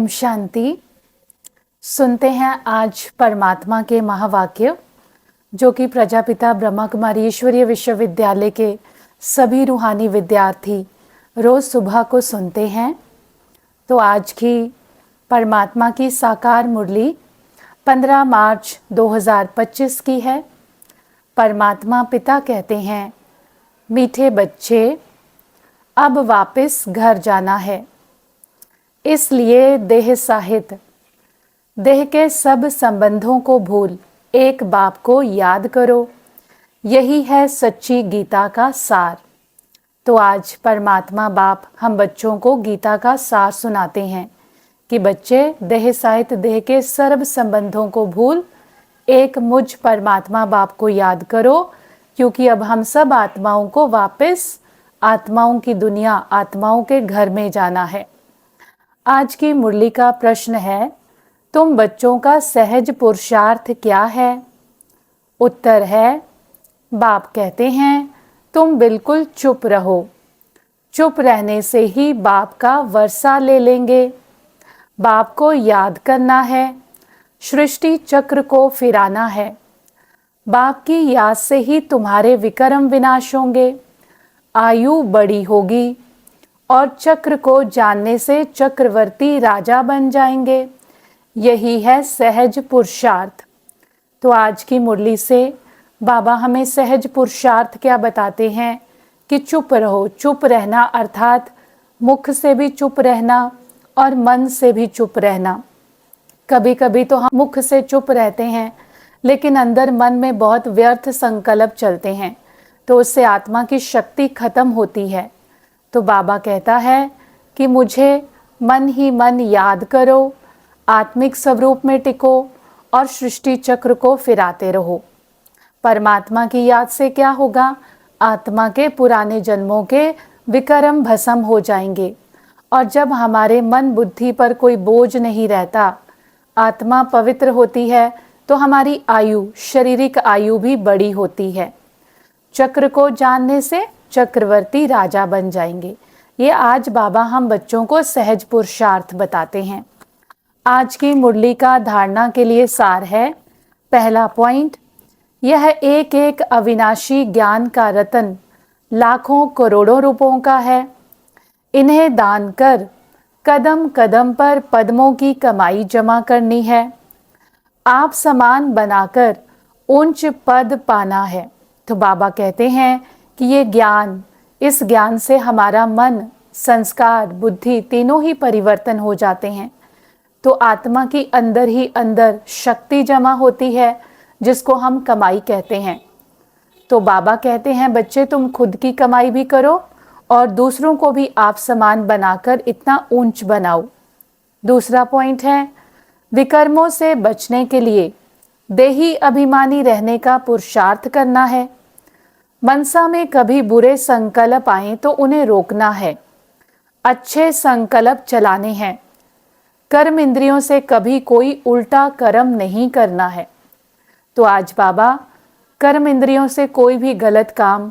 ओम शांति। सुनते हैं आज परमात्मा के महावाक्य जो कि प्रजापिता ब्रह्मा कुमारी ईश्वरीय विश्वविद्यालय के सभी रूहानी विद्यार्थी रोज सुबह को सुनते हैं। तो आज की परमात्मा की साकार मुरली 15 मार्च 2025 की है। परमात्मा पिता कहते हैं, मीठे बच्चे अब वापस घर जाना है, इसलिए देह साहित देह के सब संबंधों को भूल एक बाप को याद करो। यही है सच्ची गीता का सार। तो आज परमात्मा बाप हम बच्चों को गीता का सार सुनाते हैं कि बच्चे देह साहित देह के सर्व संबंधों को भूल एक मुझ परमात्मा बाप को याद करो, क्योंकि अब हम सब आत्माओं को वापस आत्माओं की दुनिया आत्माओं के घर में जाना है। आज की मुरली का प्रश्न है, तुम बच्चों का सहज पुरुषार्थ क्या है? उत्तर है, बाप कहते हैं तुम बिल्कुल चुप रहो। चुप रहने से ही बाप का वर्षा ले लेंगे। बाप को याद करना है, सृष्टि चक्र को फिराना है। बाप की याद से ही तुम्हारे विकर्म विनाश होंगे, आयु बड़ी होगी और चक्र को जानने से चक्रवर्ती राजा बन जाएंगे। यही है सहज पुरुषार्थ। तो आज की मुरली से बाबा हमें सहज पुरुषार्थ क्या बताते हैं कि चुप रहो। चुप रहना अर्थात मुख से भी चुप रहना और मन से भी चुप रहना। कभी कभी तो हम मुख से चुप रहते हैं लेकिन अंदर मन में बहुत व्यर्थ संकल्प चलते हैं, तो उससे आत्मा की शक्ति खत्म होती है। तो बाबा कहता है कि मुझे मन ही मन याद करो, आत्मिक स्वरूप में टिको और सृष्टि चक्र को फिराते रहो। परमात्मा की याद से क्या होगा? आत्मा के पुराने जन्मों के विकर्म भस्म हो जाएंगे और जब हमारे मन बुद्धि पर कोई बोझ नहीं रहता, आत्मा पवित्र होती है, तो हमारी आयु शारीरिक आयु भी बड़ी होती है। चक्र को जानने से चक्रवर्ती राजा बन जाएंगे। ये आज बाबा हम बच्चों को सहज पुरुषार्थ बताते हैं। आज की मुरली का धारणा के लिए सार है। पहला पॉइंट, यह एक एक अविनाशी ज्ञान का रतन लाखों करोड़ों रुपयों का है। इन्हें दान कर कदम कदम पर पद्मों की कमाई जमा करनी है। आप समान बनाकर उच्च पद पाना है। तो बाबा कहते हैं कि ये ज्ञान, इस ज्ञान से हमारा मन, संस्कार, बुद्धि तीनों ही परिवर्तन हो जाते हैं। तो आत्मा की अंदर ही अंदर शक्ति जमा होती है जिसको हम कमाई कहते हैं। तो बाबा कहते हैं बच्चे तुम खुद की कमाई भी करो और दूसरों को भी आप समान बनाकर इतना ऊंच बनाओ। दूसरा पॉइंट है, विकर्मों से बचने के लिए देही अभिमानी रहने का पुरुषार्थ करना है। मनसा में कभी बुरे संकल्प आए तो उन्हें रोकना है, अच्छे संकल्प चलाने हैं। कर्म इंद्रियों से कभी कोई उल्टा कर्म नहीं करना है। तो आज बाबा कर्म इंद्रियों से कोई भी गलत काम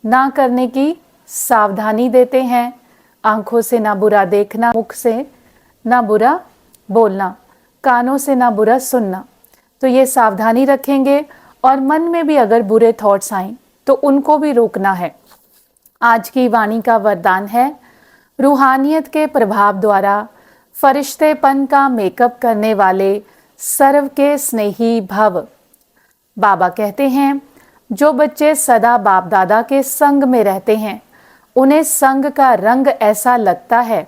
ना करने की सावधानी देते हैं। आंखों से ना बुरा देखना, मुख से ना बुरा बोलना, कानों से ना बुरा सुनना। तो ये सावधानी रखेंगे और मन में भी अगर बुरे थॉट्स आए तो उनको भी रोकना है। आज की वाणी का वरदान है, रूहानियत के प्रभाव द्वारा फरिश्तेपन का मेकअप करने वाले सर्व के स्नेही भव। बाबा कहते हैं जो बच्चे सदा बाप दादा के संग में रहते हैं उन्हें संग का रंग ऐसा लगता है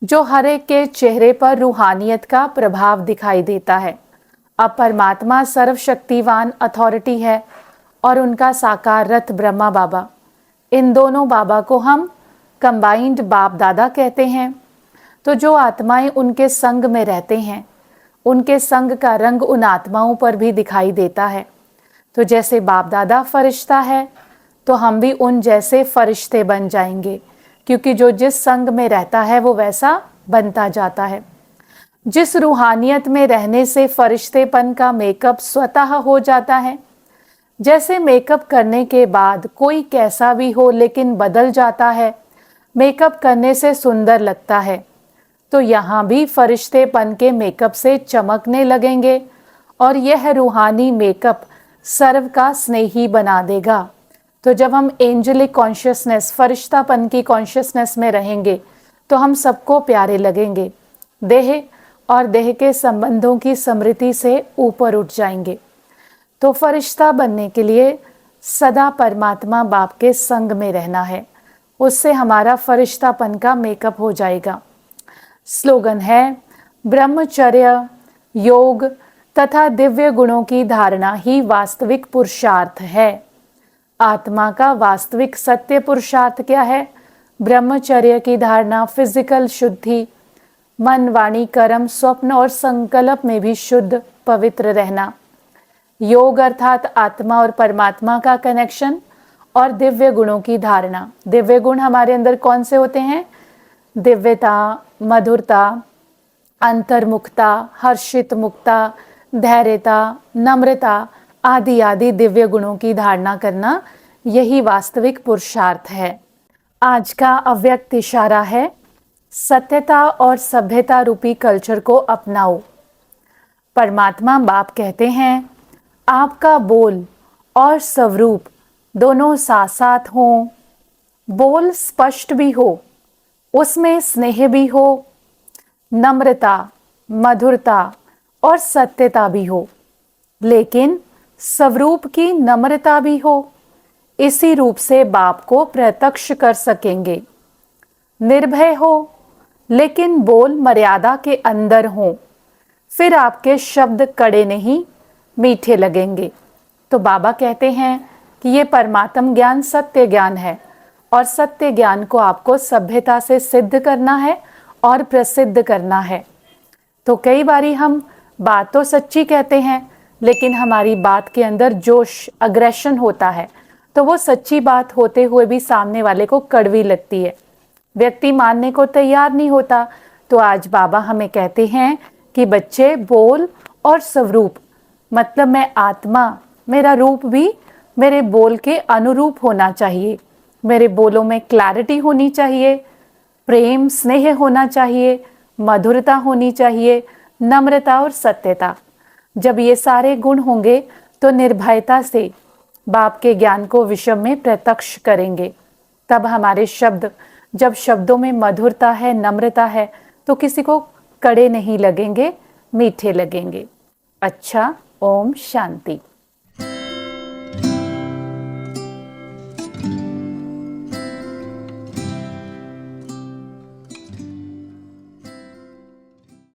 जो हर एक के चेहरे पर रूहानियत का प्रभाव दिखाई देता है। अब परमात्मा सर्वशक्तिवान अथॉरिटी है और उनका साकार रथ ब्रह्मा बाबा, इन दोनों बाबा को हम कंबाइंड बाप दादा कहते हैं। तो जो आत्माएं उनके संग में रहते हैं उनके संग का रंग उन आत्माओं पर भी दिखाई देता है। तो जैसे बाप दादा फरिश्ता है तो हम भी उन जैसे फरिश्ते बन जाएंगे, क्योंकि जो जिस संग में रहता है वो वैसा बनता जाता है। जिस रूहानियत में रहने से फरिश्तेपन का मेकअप स्वतः हो जाता है। जैसे मेकअप करने के बाद कोई कैसा भी हो लेकिन बदल जाता है, मेकअप करने से सुंदर लगता है। तो यहाँ भी फरिश्तेपन के मेकअप से चमकने लगेंगे और यह रूहानी मेकअप सर्व का स्नेही बना देगा। तो जब हम एंजेलिक कॉन्शियसनेस, फरिश्तापन की कॉन्शियसनेस में रहेंगे तो हम सबको प्यारे लगेंगे, देह और देह के संबंधों की स्मृति से ऊपर उठ जाएंगे। तो फरिश्ता बनने के लिए सदा परमात्मा बाप के संग में रहना है, उससे हमारा फरिश्तापन का मेकअप हो जाएगा। स्लोगन है, ब्रह्मचर्य, योग तथा दिव्य गुणों की धारणा ही वास्तविक पुरुषार्थ है। आत्मा का वास्तविक सत्य पुरुषार्थ क्या है? ब्रह्मचर्य की धारणा, फिजिकल शुद्धि, मन, वाणी, कर्म, स्वप्न और संकल्प में भी शुद्ध पवित्र रहना। योग अर्थात आत्मा और परमात्मा का कनेक्शन और दिव्य गुणों की धारणा। दिव्य गुण हमारे अंदर कौन से होते हैं? दिव्यता, मधुरता, अंतर्मुखता, हर्षित मुक्ता, धैर्यता, नम्रता आदि आदि दिव्य गुणों की धारणा करना, यही वास्तविक पुरुषार्थ है। आज का अव्यक्त इशारा है, सत्यता और सभ्यता रूपी कल्चर को अपनाओ। परमात्मा बाप कहते हैं, आपका बोल और स्वरूप दोनों साथ साथ हों। बोल स्पष्ट भी हो, उसमें स्नेह भी हो, नम्रता, मधुरता और सत्यता भी हो, लेकिन स्वरूप की नम्रता भी हो। इसी रूप से बाप को प्रत्यक्ष कर सकेंगे। निर्भय हो, लेकिन बोल मर्यादा के अंदर हो, फिर आपके शब्द कड़े नहीं मीठे लगेंगे। तो बाबा कहते हैं कि ये परमात्म ज्ञान सत्य ज्ञान है और सत्य ज्ञान को आपको सभ्यता से सिद्ध करना है और प्रसिद्ध करना है। तो कई बारी हम बात तो सच्ची कहते हैं, लेकिन हमारी बात के अंदर जोश, अग्रेशन होता है, तो वो सच्ची बात होते हुए भी सामने वाले को कड़वी लगती है, व्यक्ति मानने को तैयार नहीं होता। तो आज बाबा हमें कहते हैं कि बच्चे, बोल और स्वरूप, मतलब मैं आत्मा, मेरा रूप भी मेरे बोल के अनुरूप होना चाहिए। मेरे बोलों में क्लैरिटी होनी चाहिए, प्रेम स्नेह होना चाहिए, मधुरता होनी चाहिए, नम्रता और सत्यता। जब ये सारे गुण होंगे तो निर्भयता से बाप के ज्ञान को विश्व में प्रत्यक्ष करेंगे। तब हमारे शब्द, जब शब्दों में मधुरता है, नम्रता है, तो किसी को कड़े नहीं लगेंगे, मीठे लगेंगे। अच्छा, ओम शांति।